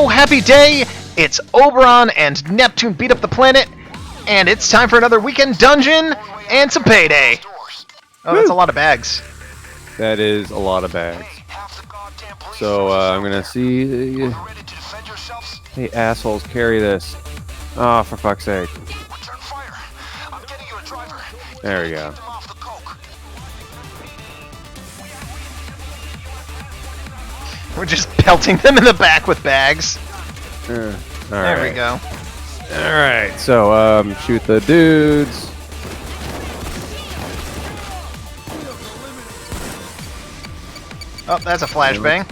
Oh, happy day! It's Oberon and Neptune beat up the planet, and it's time for another weekend dungeon and some payday. Oh, that's a lot of bags. That is a lot of bags. So I'm gonna see. Hey, assholes, carry this. Oh, for fuck's sake. There we go. We're just pelting them in the back with bags. There we go. Alright, so shoot the dudes. Oh, that's a flashbang.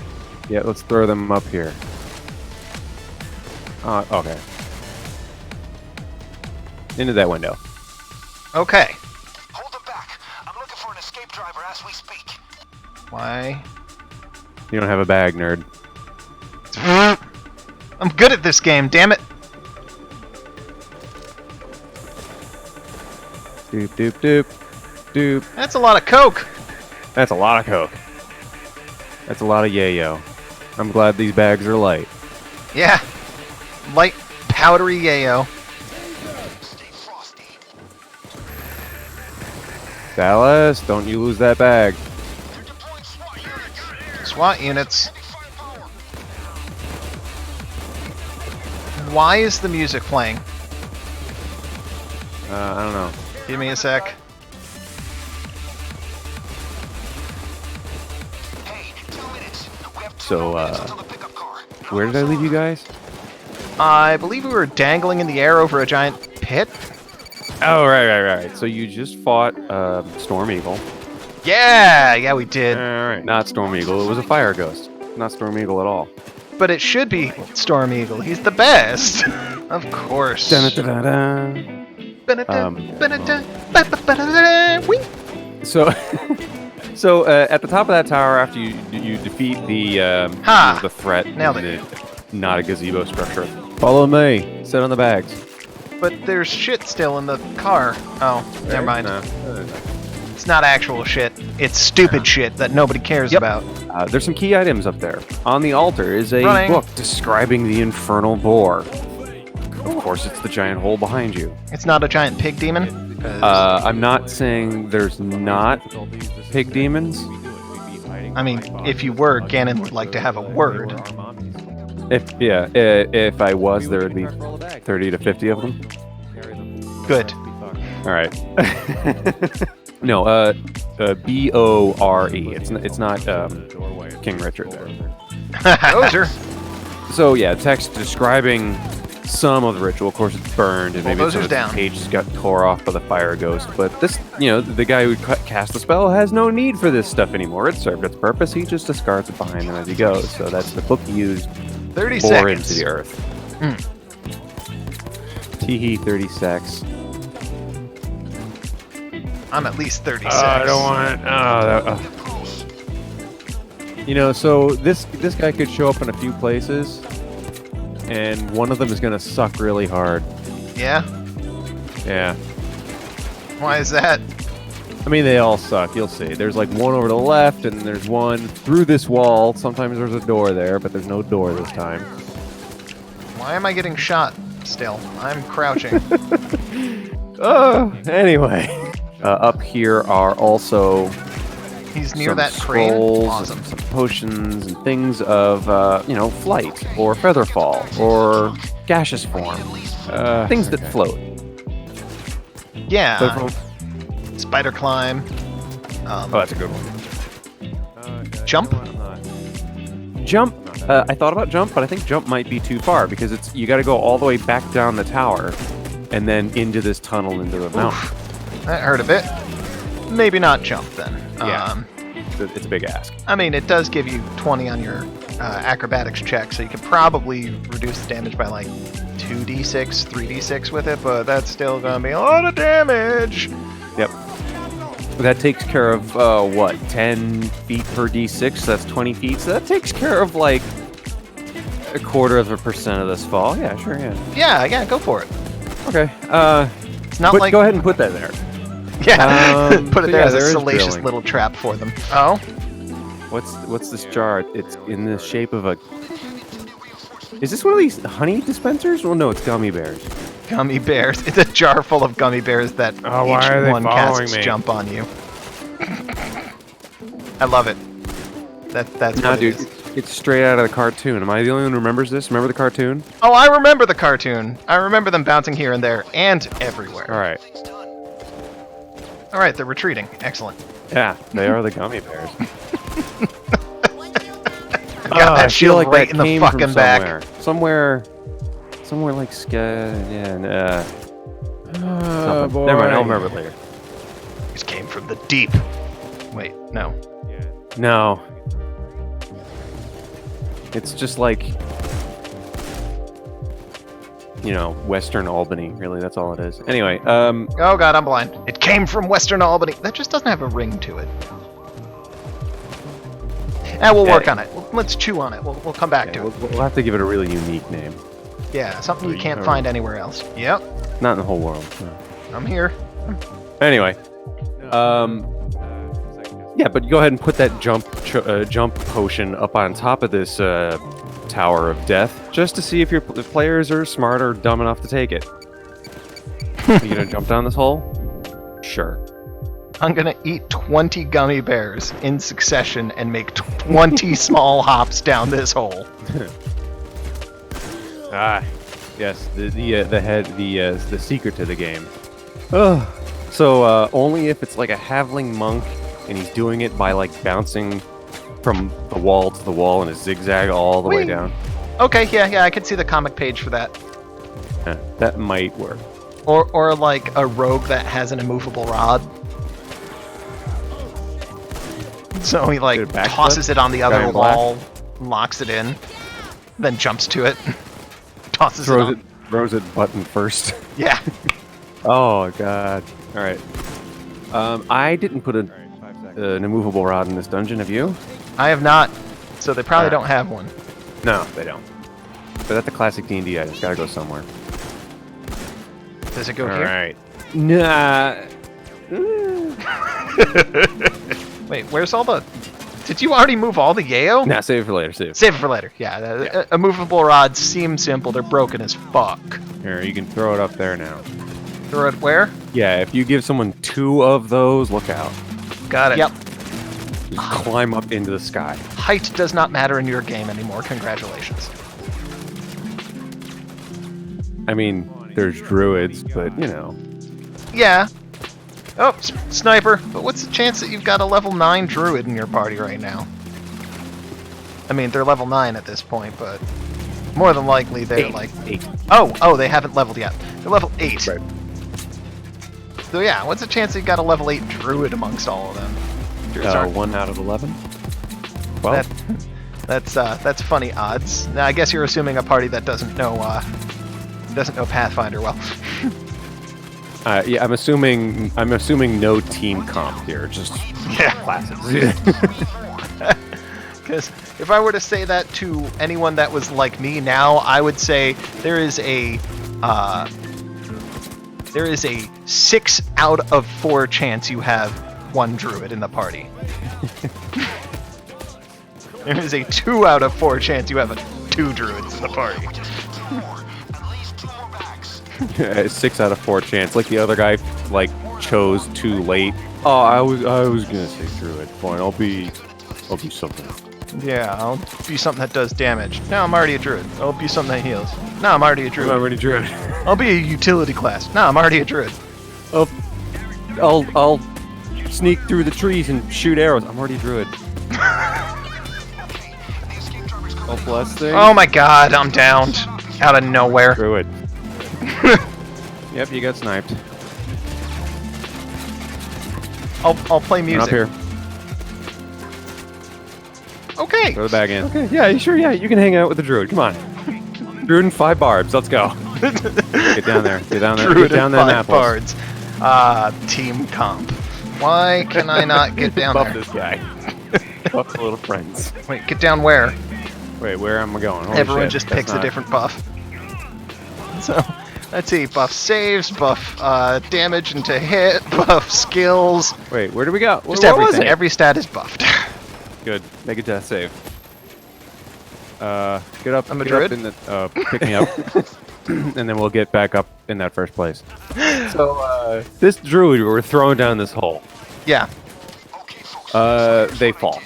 Yeah, let's throw them up here. Okay. Into that window. Okay. Hold them back. I'm looking for an escape driver as we speak. Why? You don't have a bag, nerd. I'm good at this game, damn it. Doop, doop, doop. Doop. That's a lot of coke. That's a lot of coke. That's a lot of yayo. I'm glad these bags are light. Yeah. Light, powdery yayo. Dallas, don't you lose that bag. SWAT units. Why is the music playing? I don't know. Give me a sec. So, where did I leave you guys? I believe we were dangling in the air over a giant pit. Oh, right. So you just fought Storm Eagle. Yeah, we did. Alright, not Storm Eagle. It was a fire ghost. Not Storm Eagle at all. But it should be Storm Eagle. He's the best. Of course. Dun-dun-dun-dun. Whee! So at the top of that tower, after you defeat the threat, Nailed it. Not a gazebo structure. Follow me. Sit on the bags. But there's shit still in the car. Oh, never mind. No. It's not actual shit. It's stupid shit that nobody cares about. There's some key items up there. On the altar is a book describing the infernal boar. Of course, it's the giant hole behind you. It's not a giant pig demon? I'm not saying there's not pig demons. I mean, if you were, Ganon would like to have a word. If I was, there would be 30 to 50 of them. Good. All right. No, B-O-R-E. It's not King Richard there. Gozer. So yeah, text describing some of the ritual. Of course, it's burned, and maybe some of the pages got tore off by the fire ghost. But this, the guy who cast the spell has no need for this stuff anymore. It served its purpose. He just discards it behind him as he goes. So that's the book he used. 30 bore seconds. Into the earth. Teehee 30 secs. I'm at least 36. I don't want it. So this guy could show up in a few places, and one of them is gonna suck really hard. Yeah? Yeah. Why is that? I mean, they all suck. You'll see. There's like one over to the left, and there's one through this wall. Sometimes there's a door there, but there's no door this time. Why am I getting shot still? I'm crouching. Anyway. Up here are also He's near some that crane. scrolls Awesome. and some potions and things of, flight or feather fall or gaseous form. Things that float. Yeah. Spider climb. That's a good one. Jump? Jump. I thought about jump, but I think jump might be too far because you got to go all the way back down the tower and then into this tunnel into the mountain. That hurt a bit. Maybe not jump then. Yeah. It's a big ask. I mean, it does give you 20 on your acrobatics check, so you could probably reduce the damage by like 2d6, 3d6 with it, but that's still going to be a lot of damage. Yep. That takes care of, 10 feet per d6, so that's 20 feet. So that takes care of like 0.25% of this fall. Yeah, sure, yeah. Yeah, go for it. Okay. It's not like... Go ahead and put that there. Yeah, put it there as a there is salacious drilling. little trap for them. Oh? What's this jar? It's in the shape of a Is this one of these honey dispensers? Well, no, it's gummy bears. Gummy bears. It's a jar full of gummy bears that Oh, why are each they one following casts me? jump on you. I love it. That's No, what dude, it is. it's straight out of the cartoon. Am I the only one who remembers this? Remember the cartoon? Oh, I remember the cartoon. I remember them bouncing here and there and everywhere. All right. All right, they're retreating. Excellent. Yeah, they are the gummy bears. I got that I feel shield like right that in the came fucking from back. somewhere like yeah. Oh, Something. Never mind. I'll remember it later. This came from the deep. Wait, no. No. It's just like, you know, Western Albany. Really, that's all it is. Anyway, Oh god, I'm blind. It came from Western Albany. That just doesn't have a ring to it. We'll work on it. Let's chew on it. We'll come back to it. we'll have to give it a really unique name. Yeah, something you can't find anywhere else. Yep, Not in the whole world. No. I'm here. Anyway, yeah, but go ahead and put that jump potion up on top of this tower of death, just to see if your players are smart or dumb enough to take it. Are you gonna jump down this hole? Sure. I'm gonna eat 20 gummy bears in succession and make 20 small hops down this hole. Yes, the secret to the game. So only if it's like a halfling monk and he's doing it by like bouncing from the wall to the wall in a zigzag all the way Whee! down. Okay, yeah, I can see the comic page for that. That might work. Or like a rogue that has an immovable rod. So he like Did it backflip? tosses it on the other Giant black? wall, locks it in, then jumps to it, tosses it on. Throws it button first. Yeah. Oh god. All right. I didn't put an immovable rod in this dungeon. Have you? I have not, so they probably don't have one. No, they don't. But that's a classic D&D item. It's gotta go somewhere. Does it go All here? right. Nah. Wait, where's all the... Did you already move all the yayo? Nah, save it for later. Save. Save it for later. Yeah, immovable rods seem simple. They're broken as fuck. Here, you can throw it up there now. Throw it where? Yeah, if you give someone 2 of those, look out. Got it. Yep. Just climb up into the sky. Height does not matter in your game anymore. Congratulations. I mean, there's druids, but you know. Yeah. Oh, sniper. But what's the chance that you've got a level 9 druid in your party right now? I mean, they're level 9 at this point, but more than likely they're like... 8. Oh, they haven't leveled yet. They're level 8. Right. So yeah, what's the chance that you got a level 8 druid amongst all of them? Sorry. 1 out of 11. Well, That's funny odds. Now I guess you're assuming a party that doesn't know Pathfinder well. yeah, I'm assuming no team comp here, just classes. Because if I were to say that to anyone that was like me now, I would say there is a 6 out of 4 chance you have 1 druid in the party. There is a 2 out of 4 chance you have 2 druids in the party. A 6 out of 4 chance. Like the other guy, like chose too late. Oh, I was gonna say druid. Fine, I'll be something. Yeah, I'll be something that does damage. No, I'm already a druid. I'll be something that heals. No, I'm already a druid. I'm already druid. I'll be a utility class. No, I'm already a druid. I'll sneak through the trees and shoot arrows. I'm already a druid. Oh, bless thing. Oh my god, I'm downed. Out of nowhere. Druid. Yep, you got sniped. I'll play music. Up here. Okay. Throw the bag in. Okay, yeah, sure, yeah, you can hang out with the druid. Come on. Druid and 5 barbs. Let's go. Get down there. Get down there. Druid Get down and there, 5 apples. bards. Team comp. Why can I not get down Buff there? this guy. Buff the little friends. Wait, get down where? Wait, where am I going? Holy Everyone shit, just that's picks not- a different buff. So, let's see. Buff saves, buff damage into hit, buff skills. Wait, where do we go? Just What was everything. it? Every stat is buffed. Good. Make a death save. Get up. I'm a get druid. Up in the, pick me up, and then we'll get back up in that first place. So this druid, we're throwing down this hole. Yeah. They fall.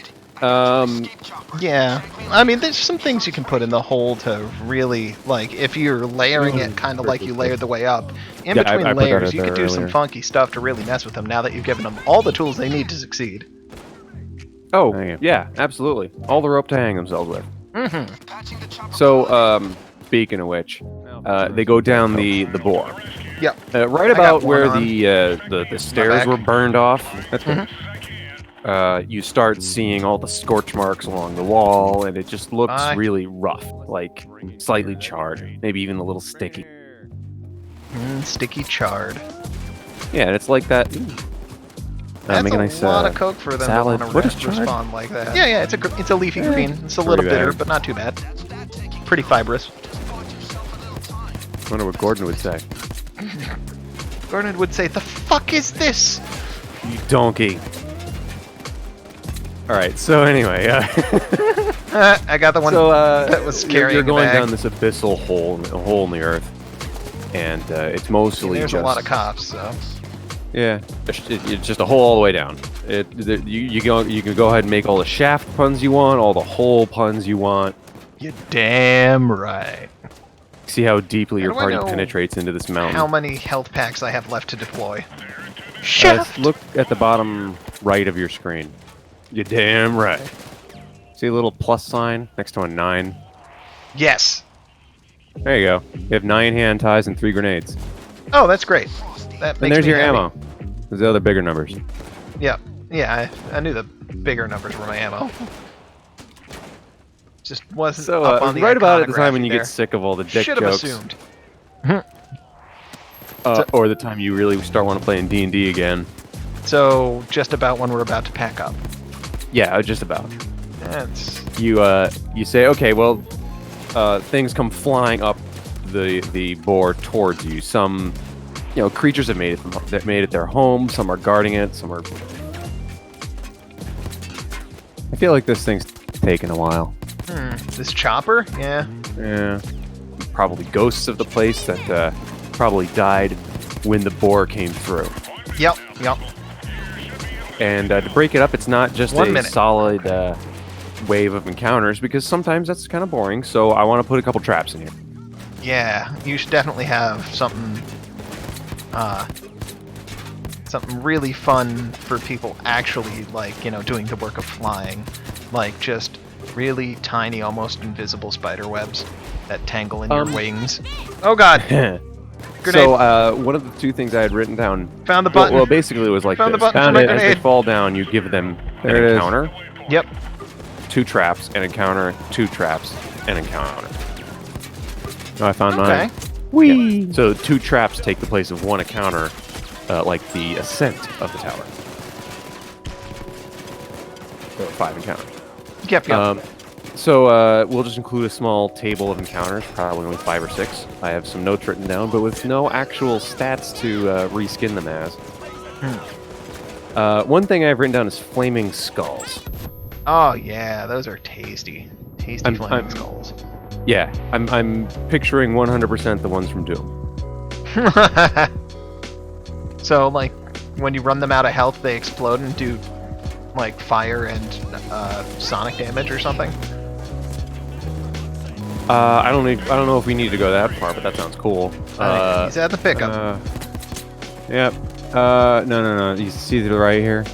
Yeah. I mean, there's some things you can put in the hole to really, like, if you're layering it kind of like you layered the way up. In between I put that layers, in you there could do some earlier. funky stuff to really mess with them now that you've given them all the tools they need to succeed. Oh, yeah, absolutely. All the rope to hang themselves with. Mm-hmm. So, speaking of which, they go down the bore. Yep. Right I got about where one on. the stairs back. were burned off. That's good. Mm-hmm. You start seeing all the scorch marks along the wall, and it just looks Bye. really rough, like slightly charred, maybe even a little sticky. Sticky charred. Yeah, and it's like that. That's make a a nice lot of coke for them salad. to want What to is charred? respond like that. Yeah, it's a leafy green. It's a little pretty bitter, bad. but not too bad. Pretty fibrous. I wonder what Gordon would say. Gordon would say, "The fuck is this?" You donkey. All right. So anyway, I got the one that was you're carrying the going bag. down this abyssal hole in the earth, and it's mostly There's just a lot of cops, so. yeah, it's just a hole all the way down. You can go ahead and make all the shaft puns you want, all the hole puns you want. You're damn right. See how deeply your do I party know penetrates into this mountain. How many health packs I have left to deploy? Shaft! Look at the bottom right of your screen. You're damn right. See a little plus sign next to a 9? Yes. There you go. You have 9 hand ties and 3 grenades. Oh, that's great. That makes And there's me your happy. ammo. There's the other bigger numbers. Yep. Yeah, I knew the bigger numbers were my ammo. Just wasn't So, up on the right about at the time iconography when you there. get sick of all the dick Should have jokes, assumed. or the time you really start want to play in D&D again. So, just about when we're about to pack up. Yeah, just about. That's... You say, okay, well, things come flying up the board towards you. Some, creatures have made it their home. Some are guarding it. Some are. I feel like this thing's taking a while. This chopper? Yeah. Yeah, probably ghosts of the place that probably died when the boar came through. Yep. And to break it up, it's not just 1 a minute. solid wave of encounters, because sometimes that's kind of boring. So I want to put a couple traps in here. Yeah, you should definitely have something really fun for people actually, like, doing the work of flying. Like, just really tiny, almost invisible spider webs that tangle in your wings. Oh god! Grenade. So one of the 2 things I had written down. Found the button. Well, basically it was like Found the this. button for Found my it as they grenade. fall down. You give them There an it is. encounter, Yep. 2 traps, an encounter, 2 traps, an encounter. Oh, I found Okay. mine. Whee! So 2 traps take the place of 1 encounter, like the ascent of the tower. So 5 encounters. Yep. So we'll just include a small table of encounters, probably only 5 or 6. I have some notes written down, but with no actual stats to reskin them as. One thing I've written down is flaming skulls. Oh yeah, those are tasty. Tasty I'm- flaming I'm- skulls. Yeah, I'm picturing 100% the ones from Doom. So, like, when you run them out of health, they explode and do, like, fire and sonic damage or something? I don't know if we need to go that far, but that sounds cool. He's at the pickup. Yep. No. You see to the right here?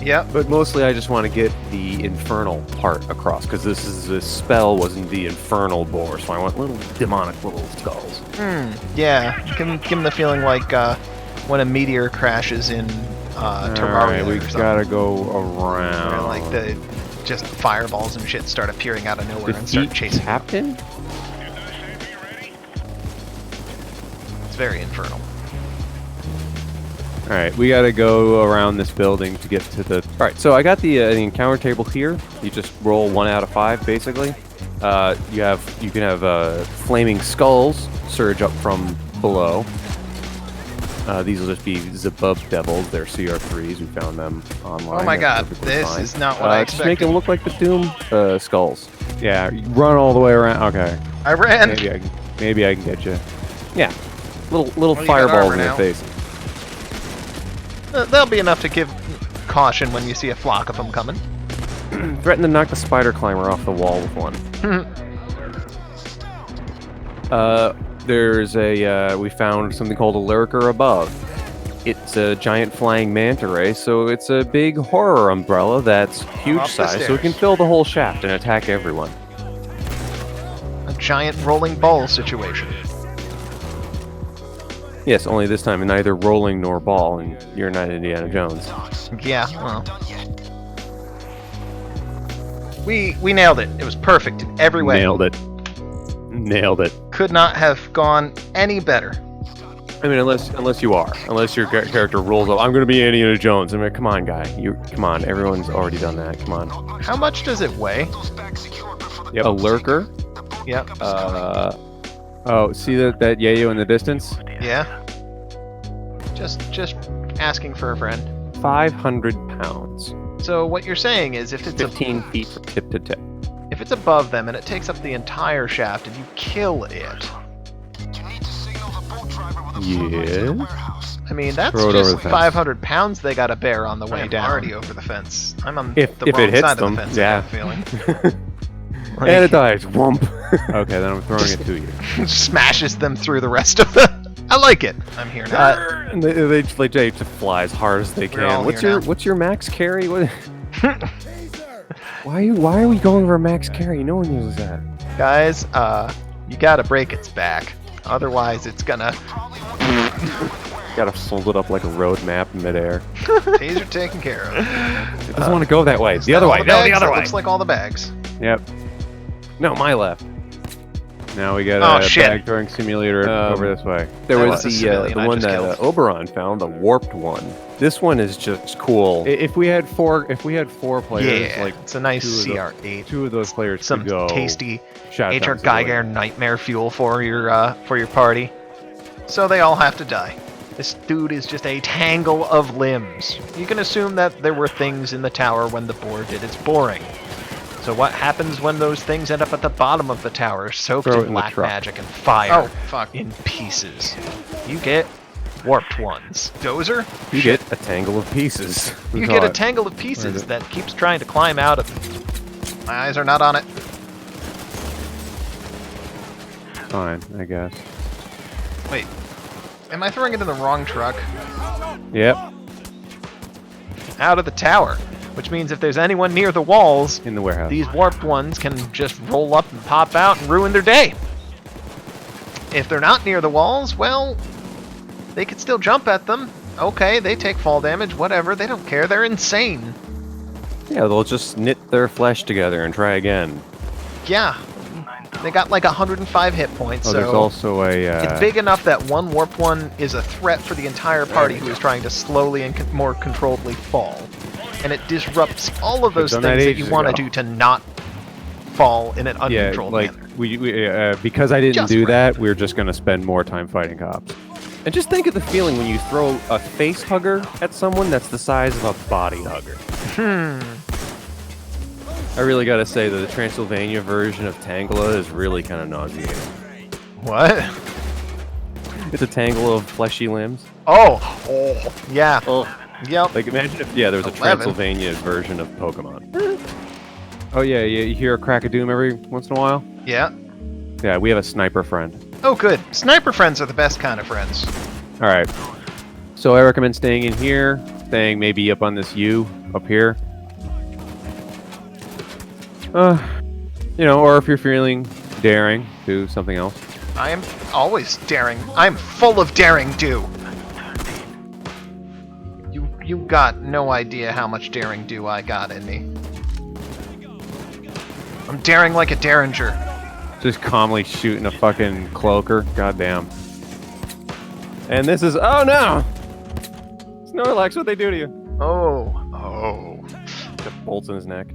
Yep. But mostly I just want to get the infernal part across, because this spell wasn't the infernal boar, so I want little demonic little skulls. Yeah. Give him the feeling like when a meteor crashes in Terraria. Alright, we or something. gotta go around. Where, like, just fireballs and shit start appearing out of nowhere and start Defeat chasing you. Captain? It's very infernal. Alright, we gotta go around this building to get to the... Alright, so I got the encounter table here. You just roll 1 out of 5, basically. You can have flaming skulls surge up from below. These will just be Zabub Devils. They're CR3s. We found them online. Oh my god, Perfectly this fine. is not what I Just make expected. them look like the Doom skulls. Yeah, run all the way around. Okay. I ran! Maybe I can get you. Yeah. Little Well, you got fireballs armor in your now. face. That'll be enough to give caution when you see a flock of them coming. Threaten to knock the spider climber off the wall with one. There's a, we found something called a lurker above. It's a giant flying manta ray, so it's a big horror umbrella that's huge Off the size, so it can stairs. fill the whole shaft and attack everyone. A giant rolling ball situation. Yes, only this time neither rolling nor ball, and you're not Indiana Jones. Yeah, well. We nailed it. It was perfect in every way. Nailed it. Nailed it. Could not have gone any better. I mean, unless you are. Unless your character rolls up, I'm going to be Indiana Jones. I mean, come on, guy. Come on. Everyone's already done that. Come on. How much does it weigh? Yep. A lurker. Yep. Oh, see that yayo in the distance? Yeah. Just asking for a friend. 500 pounds. So what you're saying is if it's 15 feet from tip to tip. if it's above them and it takes up the entire shaft and you kill it, Yes. I mean that's Throw it over just the fence. 500 pounds they gotta bear on the way I'm down. already over the fence. I'm on If the it wrong hits side them, of the fence. yeah. I have a feeling. And it dies. Whomp. Okay, then I'm throwing it to you. Smashes them through the rest of the. I like it. I'm here now. And they just fly as hard as they We're all can. here now. What's your max carry? What? Why are we going for max carry? No one uses that. Guys, you gotta break its back. Otherwise, it's gonna. Gotta fold it up like a road map in midair. Taser taken care of. It doesn't want to go that way. Is The that other all way. the No, bags? the other That way. looks like all the bags. Yep. No, my left. Now we got Oh, a shit. bag throwing simulator over this way. There that was was a civilian the I one just that killed. Oberon found, the warped one. This one is just cool. If we had four players, Yeah, like it's a nice two of the- CR8. two of those players Some could go tasty shot HR down civilian. Geiger nightmare fuel for your party. So they all have to die. This dude is just a tangle of limbs. You can assume that there were things in the tower when the boar did its boring. So what happens when those things end up at the bottom of the tower, soaked Throw it in in the black truck. magic and fire, Oh, fuck. in pieces? You get warped ones. Dozer? You get a tangle of pieces. You We get call a it. tangle of Where is pieces it? that keeps trying to climb out of. My eyes are not on it. Fine, I guess. Wait. Am I throwing it in the wrong truck? Yep, Out of the tower. Which means if there's anyone near the walls, in the warehouse. these warped ones can just roll up and pop out and ruin their day. If they're not near the walls, well, they could still jump at them. Okay, they take fall damage, whatever. They don't care. They're insane. Yeah, they'll just knit their flesh together and try again. Yeah. They got like 105 hit points, Oh, so there's also a. it's big enough that one warped one is a threat for the entire party who is trying to slowly and more controlledly fall. And it disrupts all of those done things that that you ages want to ago. do to not fall in an Yeah, uncontrolled like manner. we because I didn't Just do right. that, we're just gonna spend more time fighting cops. And just think of the feeling when you throw a face hugger at someone that's the size of a body hugger. I really gotta say that the Transylvania version of Tangela is really kind of nauseating. What? It's a tangle of fleshy limbs. Oh, yeah. Oh, Yep. like imagine if there was a 11. Transylvania version of Pokemon. Oh yeah, you hear a crack of doom every once in a while. Yeah. Yeah, we have a sniper friend. Oh, good. Sniper friends are the best kind of friends. All right. So I recommend staying in here, staying maybe up on this U up here. Or if you're feeling daring, do something else. I am always daring. I'm full of daring do. You got no idea how much daring do I got in me. I'm daring like a derringer. Just calmly shooting a fucking cloaker. Goddamn. And this is oh no! Snorlax, what'd they do to you? Oh. Got bolts in his neck.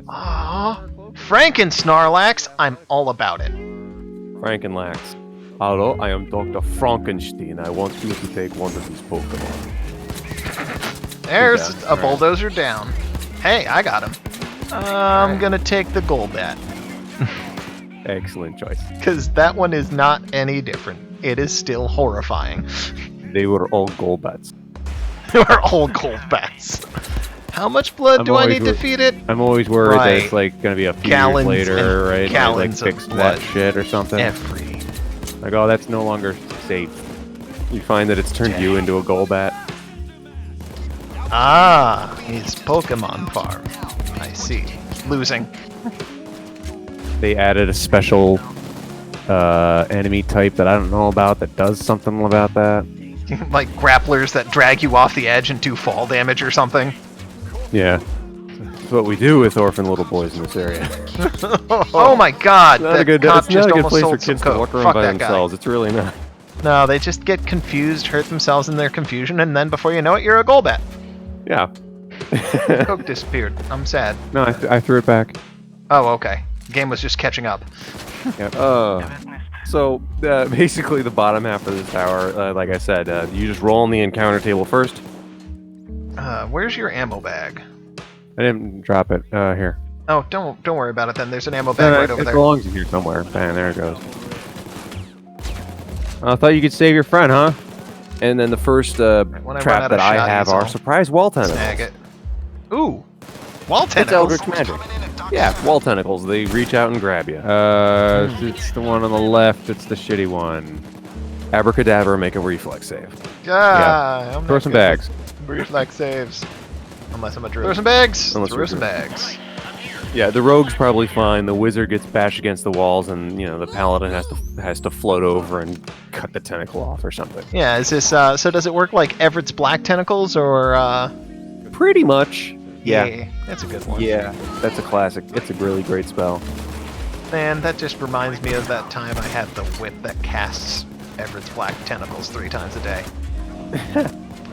Aww. Franken Snarlax, I'm all about it. Frankenlax. Hello, I am Dr. Frankenstein. I want you to take one of these Pokemon. There's a bulldozer down. Hey, I got him. I'm gonna take the Golbat. Excellent choice. Because that one is not any different. It is still horrifying. They were all Golbats. They were all Golbats. How much blood do I need to feed it? I'm always worried that it's like gonna be a few years later, right? Gallons like fix that shit or something. Every. Like, oh, that's no longer safe. You find that it's turned you into a Golbat. Ah, he's Pokemon Farm. I see. Losing. They added a special enemy type that I don't know about that does something about that. Like grapplers that drag you off the edge and do fall damage or something. Yeah. That's what we do with orphan little boys in this area. Oh my god! It's not a good place for kids to walk around Fuck by that themselves. guy. It's really not. No, they just get confused, hurt themselves in their confusion, and then before you know it, you're a Golbat. Yeah. Coke disappeared. I'm sad. No, I threw it back. Oh, okay. The game was just catching up. Yeah. So, basically the bottom half of this tower, like I said, you just roll on the encounter table first. Where's your ammo bag? I didn't drop it. Here. Oh, don't worry about it then. There's an ammo bag right over there. It belongs in here somewhere. Bang, there it goes. I thought you could save your friend, huh? And then the first trap that I have are surprise wall tentacles. Snag it. Ooh, wall tentacles. It's Eldritch magic. Yeah, wall tentacles. They reach out and grab you. It's the one on the left. It's the shitty one. Abracadabra, make a reflex save. Yeah. Throw some bags. Reflex saves. Unless I'm a druid. Throw some bags. Throw some bags. Yeah, the rogue's probably fine. The wizard gets bashed against the walls, and the paladin has to float over and cut the tentacle off or something. Yeah, is this so? Does it work like Everett's black tentacles, or? Pretty much. Yeah, that's a good one. Yeah, that's a classic. It's a really great spell. Man, that just reminds me of that time I had the whip that casts Everett's black tentacles 3 times a day.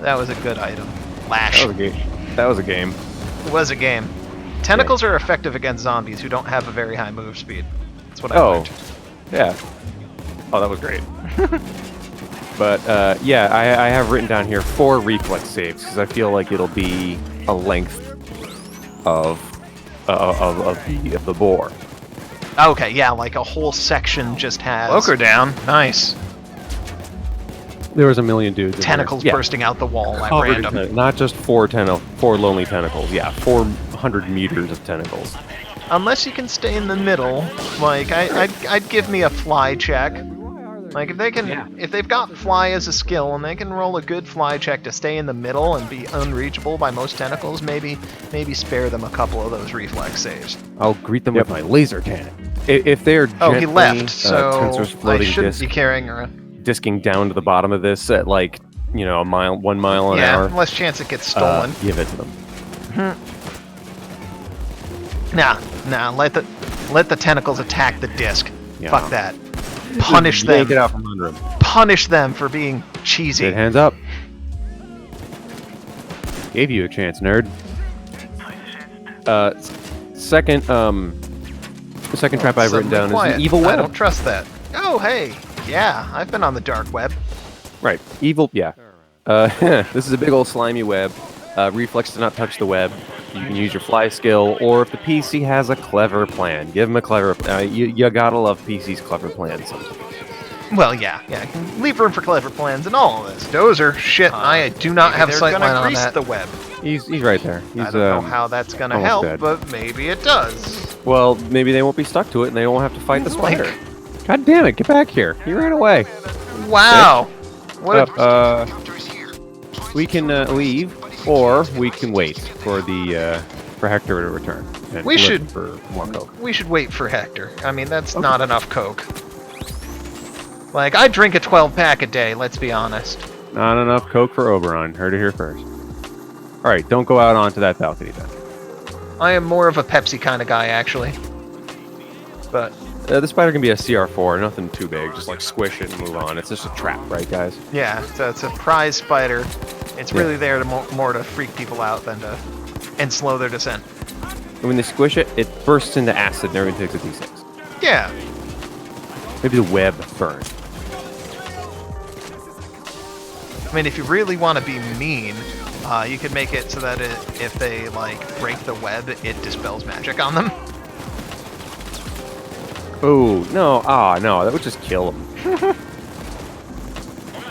That was a good item. Lash. That was a game. It was a game. Tentacles are effective against zombies who don't have a very high move speed. That's what I learned. Yeah. Oh, that was great. But yeah, I have written down here 4 reflex saves because I feel like it'll be a length of the boar. Okay, yeah, like a whole section just has. Look her down. Nice. There was a million dudes. Tentacles bursting out the wall at random. Not just 4 lonely tentacles. Yeah, 400 meters of tentacles. Unless you can stay in the middle, like I'd give me a fly check. Like if they've got fly as a skill and they can roll a good fly check to stay in the middle and be unreachable by most tentacles, maybe spare them a couple of those reflex saves. I'll greet them with my laser cannon. If they're gently, he left, so tensors floating I shouldn't be carrying her. Disking down to the bottom of this at like 1 mile an hour. Yeah, less chance it gets stolen. Give it to them. Nah. Let the tentacles attack the disc. Yeah. Fuck that. Punish them. Get out from under them. Punish them for being cheesy. Get hands up. Gave you a chance, nerd. The second trap I've written down is an evil web. I don't trust that. Oh, hey. Yeah, I've been on the dark web. Right. Evil, yeah. This is a big old slimy web. Reflex to not touch the web. You can use your fly skill, or if the PC has a clever plan, give him a clever... you gotta love PC's clever plans. Well, yeah. Leave room for clever plans and all of this. Dozer, shit, I do not have sightline on that. The web. He's right there. I don't know how that's gonna help, but maybe it does. Well, maybe they won't be stuck to it, and they won't have to fight the spider. God damn it, get back here. He ran away. Wow. What we can leave, or we can wait for Hector to return. We should for more coke. We should wait for Hector. I mean, that's not enough coke. Like, I drink a 12-pack a day, let's be honest. Not enough coke for Oberon. Heard it here first. Alright, don't go out onto that balcony then. I am more of a Pepsi kind of guy, actually. But... the spider can be a CR4, nothing too big. Just like squish it and move on. It's just a trap, right, guys? Yeah, it's a prize spider. It's really there to more to freak people out than and slow their descent. And when they squish it, it bursts into acid and everything takes a D6. Yeah. Maybe the web burns. I mean, if you really want to be mean, you could make it so that if they, like, break the web, it dispels magic on them. Oh, no. No, that would just kill them. I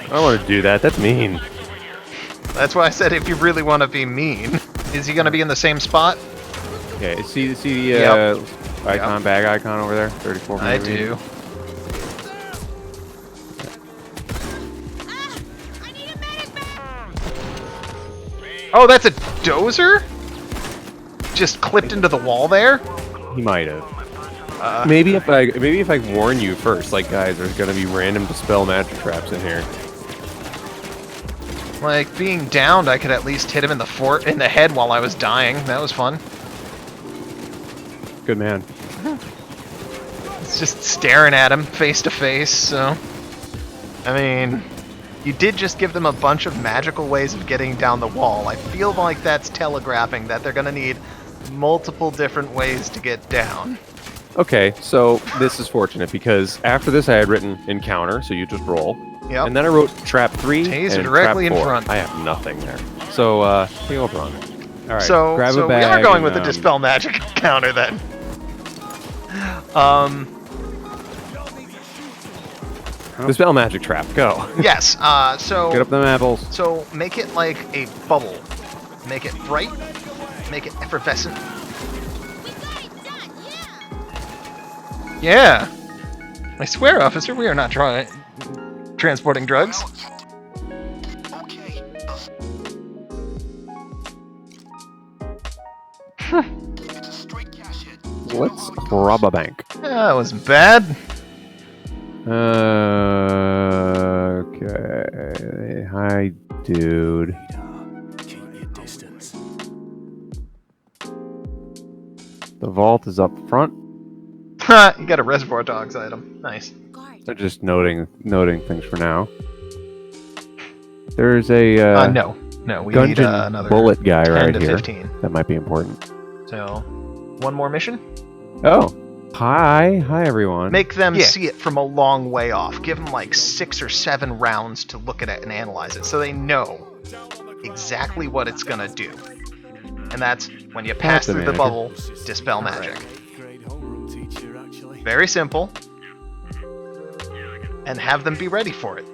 don't want to do that. That's mean. That's why I said if you really want to be mean. Is he going to be in the same spot? Okay, see the icon, bag icon over there? 34. I do. Oh, that's a dozer? Just clipped into the wall there? He might have. Maybe if I warn you first, like, guys, there's gonna be random dispel magic traps in here. Like, being downed, I could at least hit him in the head while I was dying. That was fun. Good man. It's just staring at him face to face, so... I mean... You did just give them a bunch of magical ways of getting down the wall. I feel like that's telegraphing that they're gonna need multiple different ways to get down. Okay, so this is fortunate because after this I had written encounter, so you just roll. Yep. And then I wrote trap 3 Taser and directly trap 4. in front. I have nothing there. So, take over on it. Alright, so grab a we bag are going with and, the Dispel Magic counter then. Dispel magic trap, go. Yes, so... Get up them apples. So make it like a bubble. Make it bright. Make it effervescent. Yeah. I swear, officer, we are not transporting drugs. Let's rob a bank. That wasn't bad. Okay. Hi, dude. The vault is up front. You got a Reservoir Dogs item. Nice. They're just noting things for now. There's a no, we need dungeon another bullet guy 10 right to here. 15. That might be important. So, one more mission. Oh, hi everyone. Make them see it from a long way off. Give them like 6 or 7 rounds to look at it and analyze it, so they know exactly what it's gonna do. And that's when you pass through the bubble, dispel magic. Very simple. And have them be ready for it.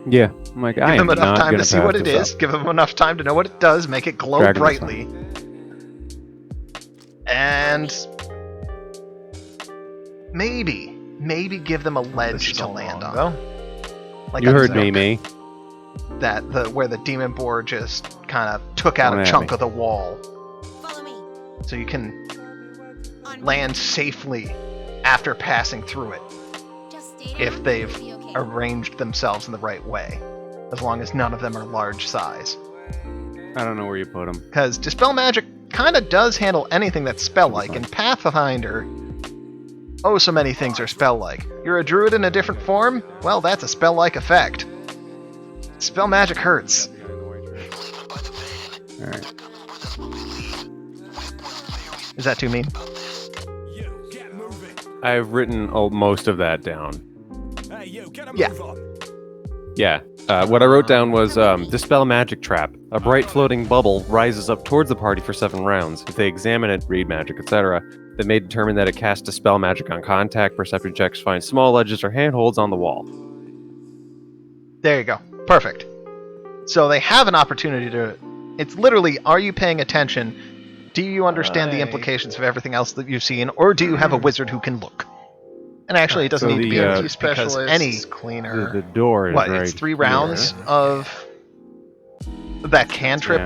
Yeah, I'm like, Give I them am enough not time gonna to see what pass it this is. up. Give them enough time to know what it does. Make it glow Dragon brightly. And maybe give them a ledge to land on. Like You heard me. Where the demon boar just kind of took out a chunk of the wall. Follow me. So you can land safely after passing through it. If they've arranged themselves in the right way. As long as none of them are large size. I don't know where you put them. Because Dispel Magic kind of does handle anything that's spell-like. In Pathfinder, oh, so many things are spell-like. You're a druid in a different form? Well, that's a spell-like effect. Spell Magic hurts. Alright. Is that too mean? I've written most of that down. Yeah. Yeah. What I wrote down was Dispel Magic Trap. A bright floating bubble rises up towards the party for 7 rounds. If they examine it, read magic, etc., they may determine that it casts Dispel Magic on contact. Perception checks find small ledges or handholds on the wall. There you go. Perfect. So they have an opportunity to... It's literally, are you paying attention? Do you understand the implications of everything else that you've seen? Or do you have a wizard who can look? And actually, it doesn't need to be a wizard, because any cleaner... The door is it's 3 rounds of that cantrip,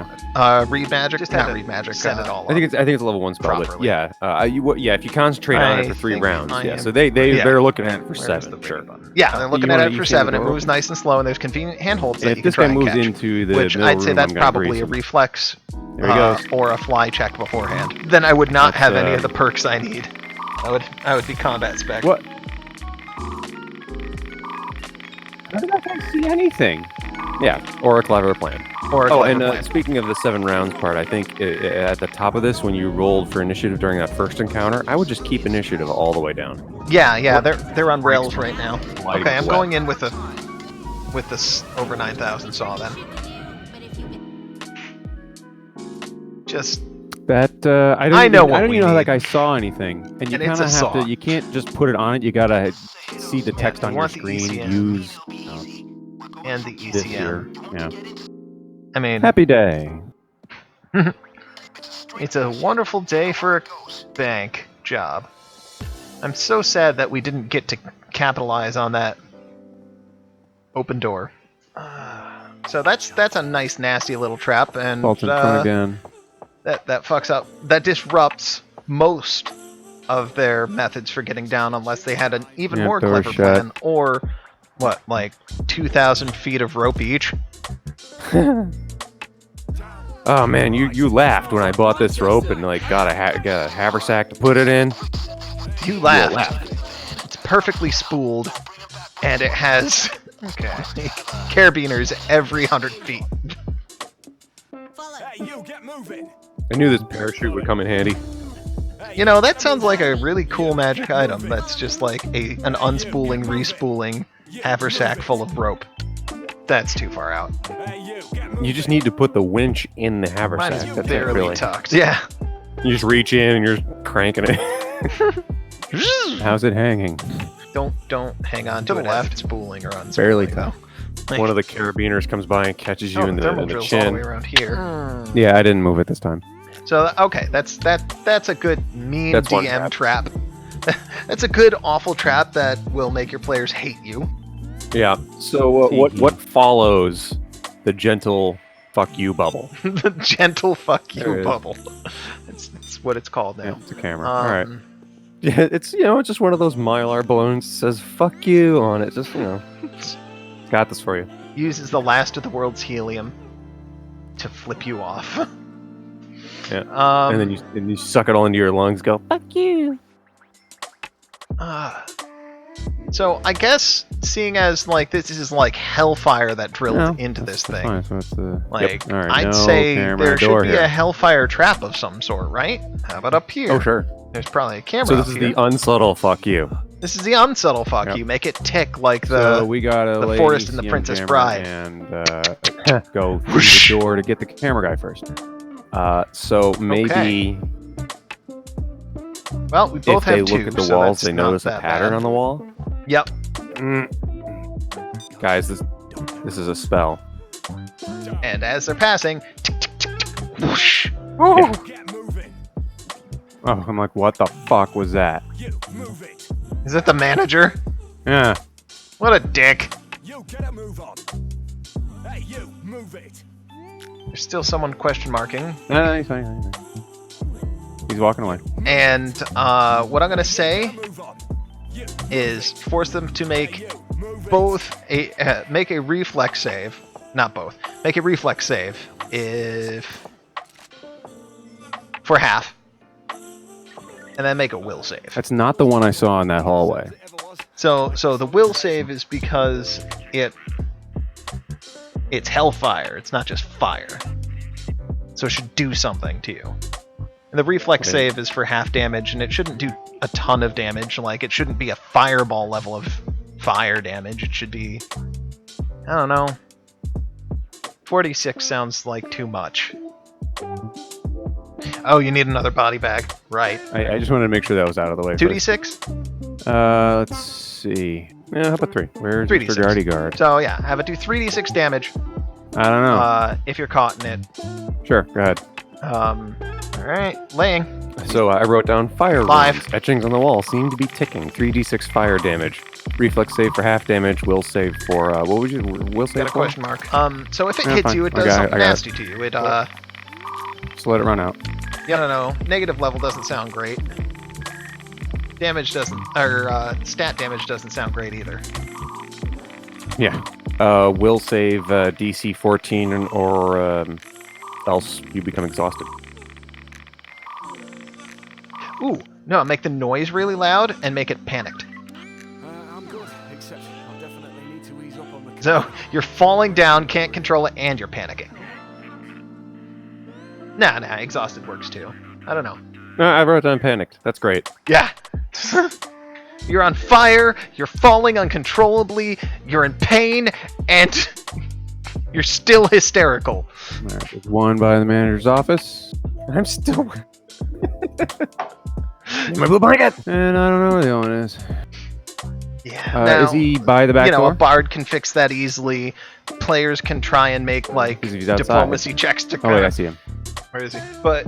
read magic. Just not read magic. Set it all. I think it's a level 1 spell, but yeah, if you concentrate on it for 3 rounds, so they're looking at it for 7, sure. Yeah, they're looking at it for 7. It moves nice and slow, and there's convenient handholds that you can try and catch. If this guy moves into the which I'd say that's probably a reflex or a fly check beforehand. Then I would not have any of the perks I need. I would be combat spec. What? How did that guy see anything? Yeah, or a clever plan. Speaking of the 7 rounds part, I think at the top of this, when you rolled for initiative during that first encounter, I would just keep initiative all the way down. Yeah, they're on rails right now. Okay, I'm going in with a with this over 9,000 saw then. Just That I don't even know how that guy saw anything, and you kind of have to. You can't just put it on it. You gotta see the text on your screen. Use and the this ECM. here. Yeah. I mean, Happy day. it's a wonderful day for a bank job. I'm so sad that we didn't get to capitalize on that open door. So that's a nice, nasty little trap, and Faulted front again. that fucks up. That disrupts most of their methods for getting down, unless they had an even more clever plan, or what, like 2,000 feet of rope each. Oh man, you laughed when I bought this rope and like got a haversack to put it in. You laughed. It's perfectly spooled, and it has carabiners every 100 feet. Hey, you get moving. I knew this parachute would come in handy. You know, that sounds like a really cool magic item. That's just like an unspooling, respooling haversack full of rope. That's too far out. You just need to put the winch in the haversack. Mine is That's barely really tucked. Yeah. You just reach in and you're cranking it. How's it hanging? Don't hang on to the left, spooling or unspooling. Barely tucked. One of the carabiners comes by and catches you in the drill's all the way around here. Yeah, I didn't move it this time. So okay, that's a good mean DM trap. That's a good awful trap that will make your players hate you. Yeah. So what follows the gentle fuck you bubble? The gentle fuck you bubble. It's what it's called now. Yeah, it's a camera. All right. Yeah, it's it's just one of those Mylar balloons that says "fuck you" on it. Just got this for you. Uses the last of the world's helium to flip you off. Yeah. And then you suck it all into your lungs. Go fuck you. So I guess seeing as like this is like hellfire that drilled into this thing, fine. So it's the, like All right, I'd say there should be a hellfire trap of some sort, right? How about up here? Oh sure. There's probably a camera. So this is the unsubtle fuck you. This is the unsubtle fuck you. Make it tick like the we got the Forest and the Princess Bride. And go through the door to get the camera guy first. So maybe. Well, we both have two. If they look at the walls, they notice a pattern on the wall. Yep. Guys, this is a spell. And as they're passing, tick, tick, tick, tick, whoosh. Oh, I'm like, what the fuck was that? Is it the manager? Yeah. What a dick. You get a move on. Hey, you move it. There's still someone question marking. He's fine. He's walking away. And what I'm gonna say is force them to make both make a reflex save. Not both. Make a reflex save if for half. And then make a will save. That's not the one I saw in that hallway. So the will save is because it's hellfire. It's not just fire. So it should do something to you. And the reflex save is for half damage, and it shouldn't do a ton of damage. Like, it shouldn't be a fireball level of fire damage. It should be, I don't know. 46 sounds like too much. Oh, you need another body bag. Right. I just wanted to make sure that was out of the way. 2d6? Let's see. Yeah, how about 3? Where's 3d6. Mr. Guardy Guard? So, yeah, have it do 3d6 damage. I don't know. If you're caught in it. Sure, go ahead. Alright, laying. So I wrote down fire 5. runes. Etchings on the wall seem to be ticking. 3d6 fire damage. Reflex save for half damage. Will save for, what would you, will save Got a for? question mark. So if it hits you, it does something nasty to you. It, Just let it run out. Yeah, no. Negative level doesn't sound great. Damage doesn't, or stat damage doesn't sound great either. Yeah. Will save DC 14 or else you become exhausted. Ooh, no, make the noise really loud and make it panicked. I'm good, except I'll definitely need to ease up on the... So, you're falling down, can't control it, and you're panicking. Nah, exhausted works too. I don't know. I wrote down panicked. That's great. Yeah. You're on fire, you're falling uncontrollably, you're in pain, and you're still hysterical. All right, there's one by the manager's office. And I'm still... My blue blanket! And I don't know where the other one is. Yeah. Now, is he by the back door? a bard can fix that easily. Players can try and make, like, diplomacy checks to... Oh, wait, I see him. Where is he? But,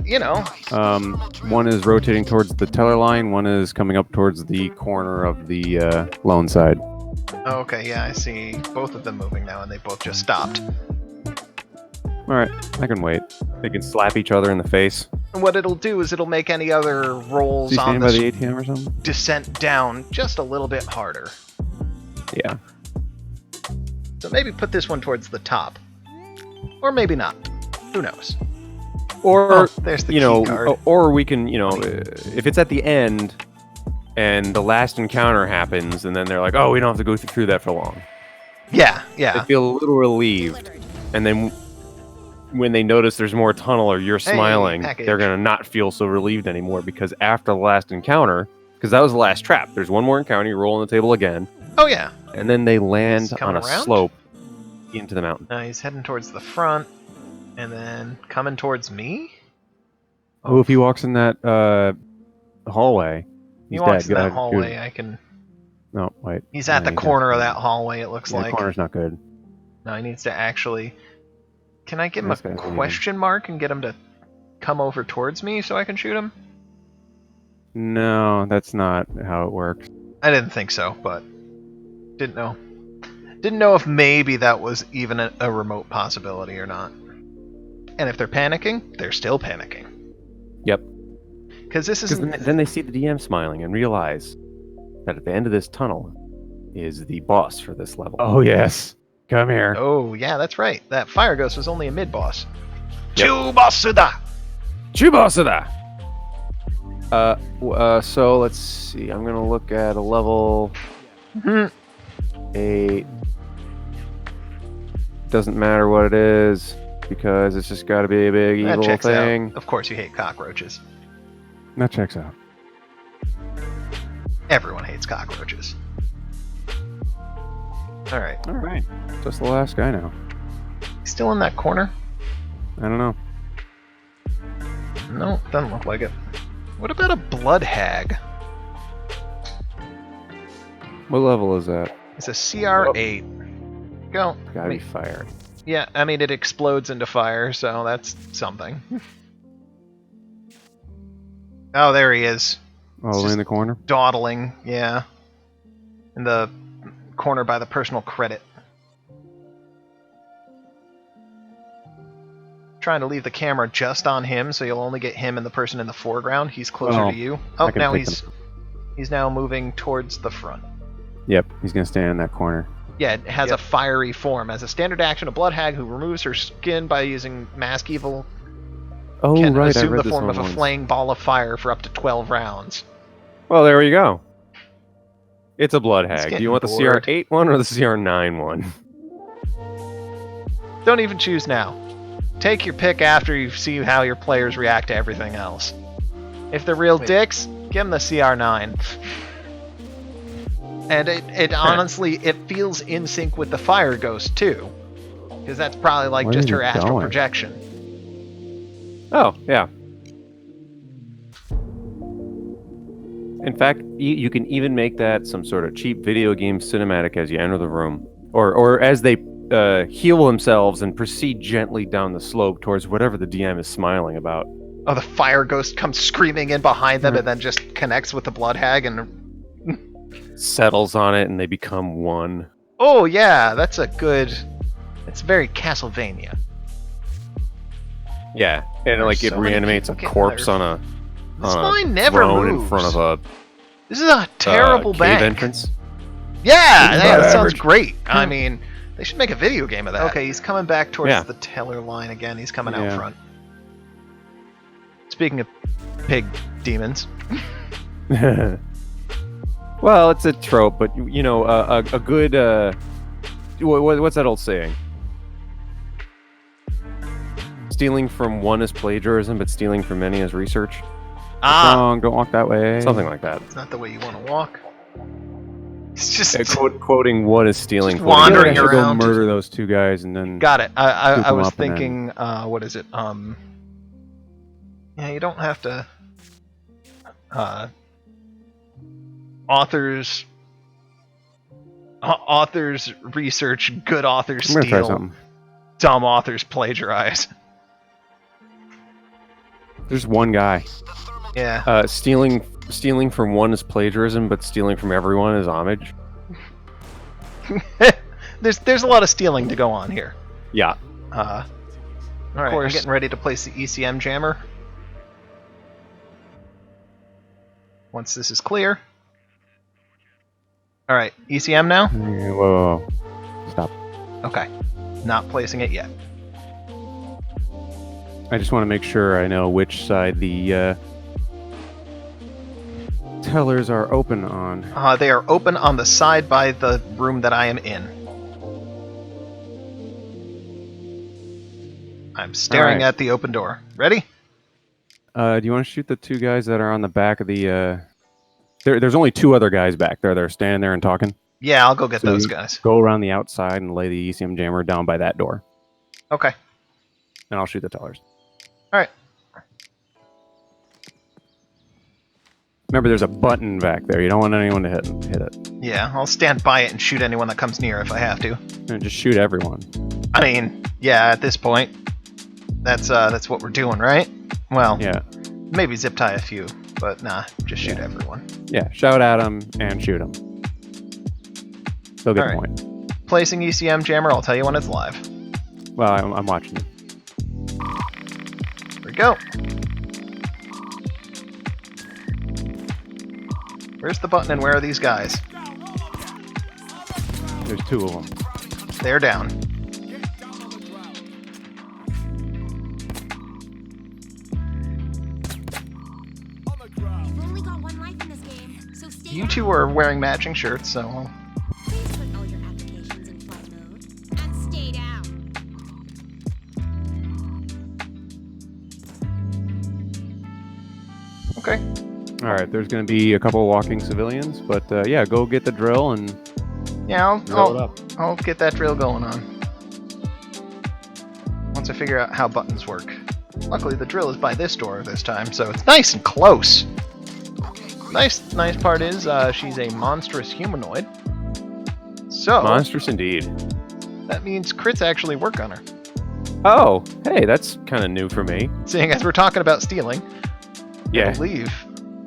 one is rotating towards the teller line. One is coming up towards the corner of the loan side. Oh, okay, yeah, I see both of them moving now, and they both just stopped. All right, I can wait. They can slap each other in the face. And what it'll do is it'll make any other rolls on by the ATM or something? Descent down just a little bit harder. Yeah. So maybe put this one towards the top. Or maybe not. Who knows? Or, there's the key card. Or we can, if it's at the end and the last encounter happens and then they're like, oh, we don't have to go through that for long. Yeah. They feel a little relieved. And then when they notice there's more tunnel or you're smiling, they're going to not feel so relieved anymore because after the last encounter, because that was the last trap, there's one more encounter, you roll on the table again. Oh, yeah. And then they land on a slope into the mountain. He's heading towards the front. And then coming towards me? Oh, if he walks in that hallway, he's dead. In that hallway, I can... No, wait. He's at the corner of that hallway, it looks like. The corner's not good. No, he needs to actually... Can I give him a question mark and get him to come over towards me so I can shoot him? No, that's not how it works. I didn't think so, but... Didn't know. Didn't know if maybe that was even a remote possibility or not. And if they're panicking, they're still panicking. Yep. Because this is... Then they see the DM smiling and realize that at the end of this tunnel is the boss for this level. Oh, yes. Come here. Oh, yeah, that's right. That Fire Ghost was only a mid-boss. Yep. Chubasuda! So let's see. I'm going to look at a level 8. Doesn't matter what it is. Because it's just got to be a big evil thing. Out. Of course you hate cockroaches. That checks out. Everyone hates cockroaches. Alright. Alright. Just the last guy now. He's still in that corner? I don't know. No, doesn't look like it. What about a blood hag? What level is that? It's a CR8. Go. Gotta be fire. Yeah, I mean, it explodes into fire, so that's something. Oh, there he is. Oh, in the corner? Dawdling, yeah. In the corner by the personal credit. Trying to leave the camera just on him, so you'll only get him and the person in the foreground. He's closer to you. Oh, now he's now moving towards the front. Yep, he's gonna stand in that corner. Yeah, it has a fiery form. As a standard action, a blood hag who removes her skin by using Mask Evil can assume the form of a flaying ball of fire for up to 12 rounds. Well, there you go. It's a blood hag. Do you want the CR8 one or the CR9 one? Don't even choose now. Take your pick after you see how your players react to everything else. If they're real dicks, give them the CR9. And it honestly, it feels in sync with the Fire Ghost, too. Because that's probably like just her astral projection. Oh, yeah. In fact, you can even make that some sort of cheap video game cinematic as you enter the room. Or as they heal themselves and proceed gently down the slope towards whatever the DM is smiling about. Oh, the Fire Ghost comes screaming in behind them and then just connects with the Blood Hag and... settles on it and they become one. Oh yeah, that's a good... It's very Castlevania. Yeah, and like it reanimates a corpse on a throne in front of a... This is a terrible bank. Cave entrance. Yeah, that sounds great. I mean, they should make a video game of that. Okay, he's coming back towards the teller line again. He's coming out front. Speaking of pig demons. Well, it's a trope, but you know, a good what's that old saying? Stealing from one is plagiarism, but stealing from many is research. Wrong, don't walk that way. Something like that. It's not the way you want to walk. It's just Quoting one is stealing. Just wandering I should around. go murder those two guys and then. got it. I them was up and then- thinking, what is it? Yeah, you don't have to. Authors research, good authors I'm gonna try steal, something. dumb authors plagiarize. There's one guy. Yeah. Stealing from one is plagiarism, but stealing from everyone is homage. There's a lot of stealing to go on here. Yeah. Of course, I'm getting ready to place the ECM jammer. Once this is clear. All right, ECM now. Whoa. Stop. Okay, not placing it yet. I just want to make sure I know which side the tellers are open on. They are open on the side by the room that I am in. I'm staring at the open door. Ready? Do you want to shoot the two guys that are on the back of the? There's only two other guys back there. They're standing there and talking. Yeah, I'll go get So those you guys. Go around the outside and lay the ECM jammer down by that door, Okay. and I'll shoot the tellers. All right. Remember, there's a button back there. You don't want anyone to hit it. Yeah, I'll stand by it and shoot anyone that comes near if I have to. And just shoot everyone. I mean, yeah, at this point, that's what we're doing, right? Well, Yeah. maybe zip tie a few, but nah, just shoot everyone. Yeah. Shout at them and shoot them. They'll get the All right. point. Placing ECM jammer, I'll tell you when it's live. Well, I'm watching you. Here we go. Where's the button and where are these guys? There's two of them. They're down. You've only got one life in this game, so stay You two are wearing matching shirts, so Please put all your applications in flight mode and stay down. okay. All right. There's going to be a couple walking civilians, but yeah, go get the drill and Yeah, drill it up. I'll get that drill going on. Once I figure out how buttons work. Luckily, the drill is by this door this time, so it's nice and close. Nice part is she's a monstrous humanoid. So Monstrous indeed. that means crits actually work on her. Oh, hey, that's kind of new for me. Seeing as we're talking about stealing, I Yeah. believe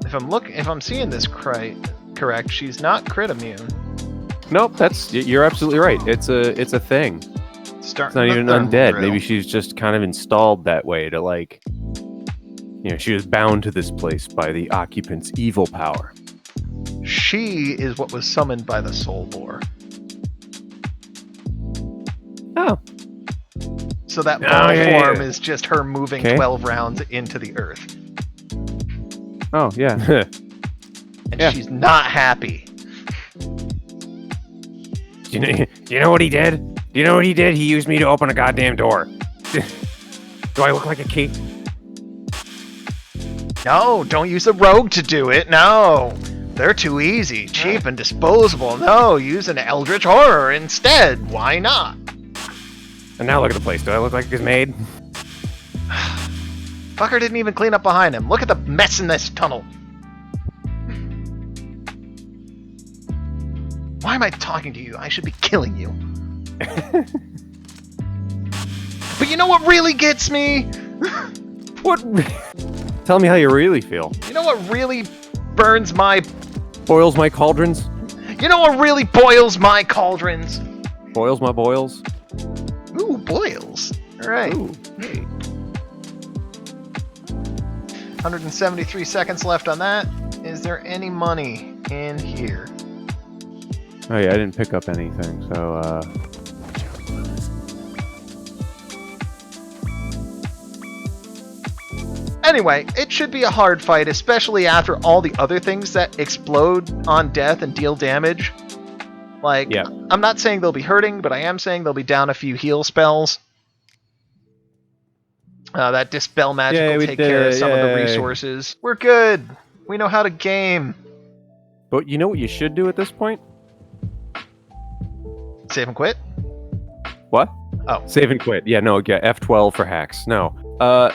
if I'm seeing this correct, she's not crit immune. Nope. You're absolutely right. It's a thing. It's not even undead. Maybe she's just kind of installed that way to like. She was bound to this place by the occupant's evil power. She is what was summoned by the soul boar. Oh. So that Oh, bone yeah, form yeah. is just her moving Okay. 12 rounds into the earth. Oh, yeah. And Yeah. she's not happy. Do you know what he did? Do you know what he did? He used me to open a goddamn door. Do I look like a key? No, don't use a rogue to do it. No. They're too easy, cheap, and disposable. No, use an eldritch horror instead. Why not? And now look at the place. Do I look like it's made? Fucker didn't even clean up behind him. Look at the mess in this tunnel. Why am I talking to you? I should be killing you. But you know what really gets me? What? Tell me how you really feel. You know what really burns my... Boils my cauldrons? You know what really boils my cauldrons? Boils my boils? Ooh, boils. All right. Ooh, hey. 173 seconds left on that. Is there any money in here? Oh yeah, I didn't pick up anything, so Anyway, it should be a hard fight, especially after all the other things that explode on death and deal damage. Like, Yeah. I'm not saying they'll be hurting, but I am saying they'll be down a few heal spells. That Dispel Magic Yay, will we take did care of it, some of the yay. resources. We're good! We know how to game! But you know what you should do at this point? Save and quit? What? Oh. Save and quit. Yeah, no, yeah, F12 for hacks. No. All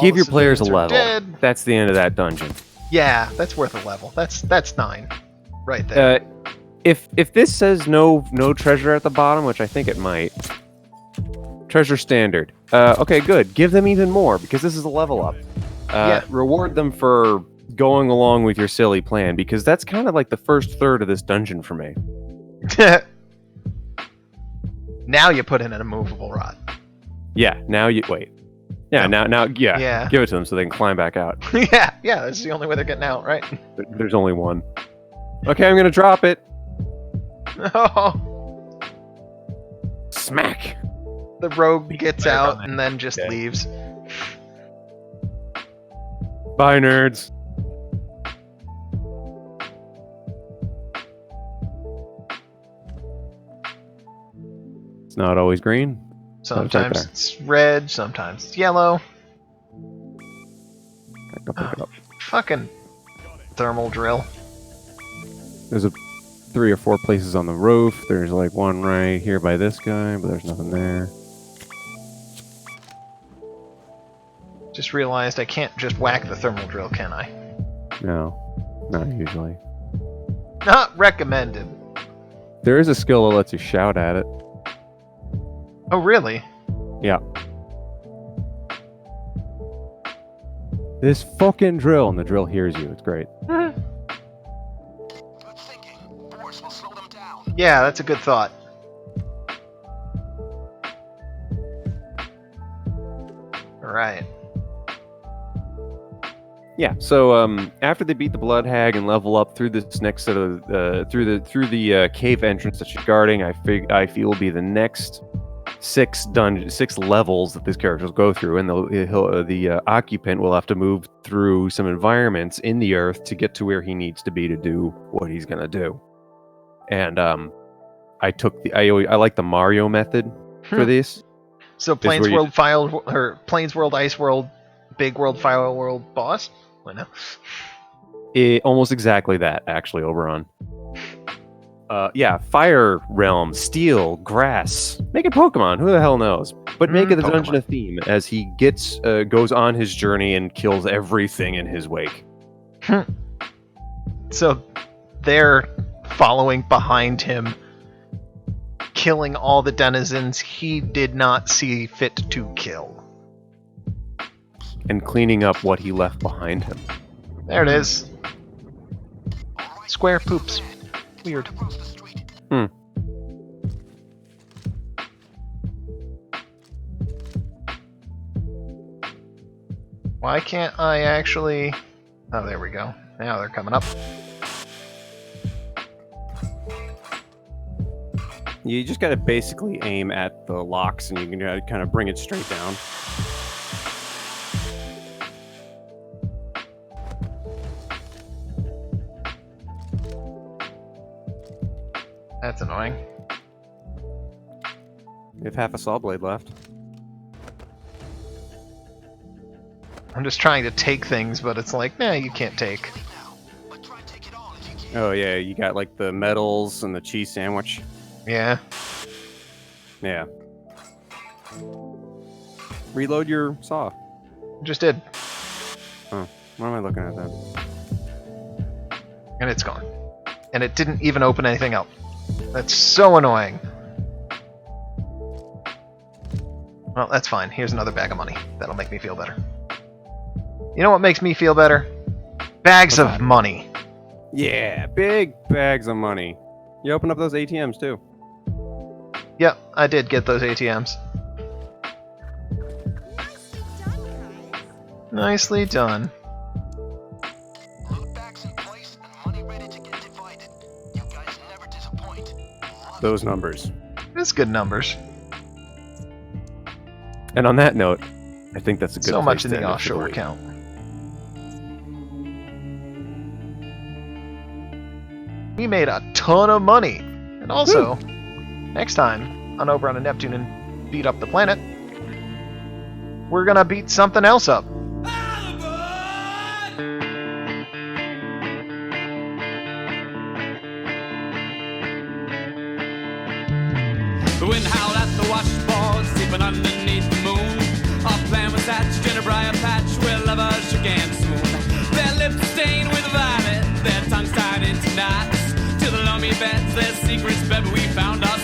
Give the your players a civilians are level. dead. That's the end of that dungeon. Yeah, that's worth a level. That's 9. Right there. If this says no treasure at the bottom, which I think it might. Treasure standard. Okay, good. Give them even more, because this is a level up. Reward them for going along with your silly plan, because that's kind of like the first third of this dungeon for me. Now you put in an immovable rod. Yeah, now you... Wait. Yeah, now, Yeah. Give it to them so they can climb back out. yeah, that's the only way they're getting out, right? There's only one. Okay, I'm gonna drop it. Oh. Smack! The rogue gets Better out run it. and then just Okay. leaves. Bye, nerds. It's not always green. Sometimes there. it's red, sometimes it's yellow. Go pick it up. Fucking thermal drill. There's 3 or 4 places on the roof. There's like one right here by this guy, but there's nothing there. Just realized I can't just whack the thermal drill, can I? No, not usually. Not recommended. There is a skill that lets you shout at it. Oh, really? Yeah. This fucking drill, and the drill hears you. It's great. Good thinking. Force will slow them down. Yeah, that's a good thought. Alright. Yeah. So after they beat the blood hag and level up through this next set of through the cave entrance that she's guarding, I feel will be the next 6 levels that these characters go through, and the occupant will have to move through some environments in the earth to get to where he needs to be to do what he's gonna do. And I like the Mario method for this. So where Plains you- World File or Plains World Ice World Big World Fire World boss? Wait, no. Almost exactly that, actually, Oberon. Yeah, fire realm, steel, grass. Make it Pokemon. Who the hell knows? But make it the dungeon Pokemon. a theme as he goes on his journey and kills everything in his wake. So they're following behind him, killing all the denizens he did not see fit to kill. And cleaning up what he left behind him. There it is. Square poops. Weird. Across the street. Why can't I actually... Oh, there we go. Now they're coming up. You just gotta basically aim at the locks and you can kind of bring it straight down. That's annoying. You have half a saw blade left. I'm just trying to take things, but it's like, nah, you can't take. Now, but try and take it all if you can. Oh yeah, you got like the medals and the cheese sandwich. Yeah. Yeah. Reload your saw. Just did. What am I looking at then? And it's gone. And it didn't even open anything up. That's so annoying. Well, that's fine. Here's another bag of money. That'll make me feel better. You know what makes me feel better? Bags of money. Yeah, big bags of money. You open up those ATMs too. Yep, I did get those ATMs. Nicely done, guys. Nicely done. Loot bags in place and money ready to get divided. You guys never disappoint. Love Those numbers. That's good numbers. And on that note, I think that's a good So place much in to the end offshore story. account. We made a ton of money. And also, next time on Over on a Neptune and beat up the planet, we're gonna beat something else up. beds, there's secrets, but we found our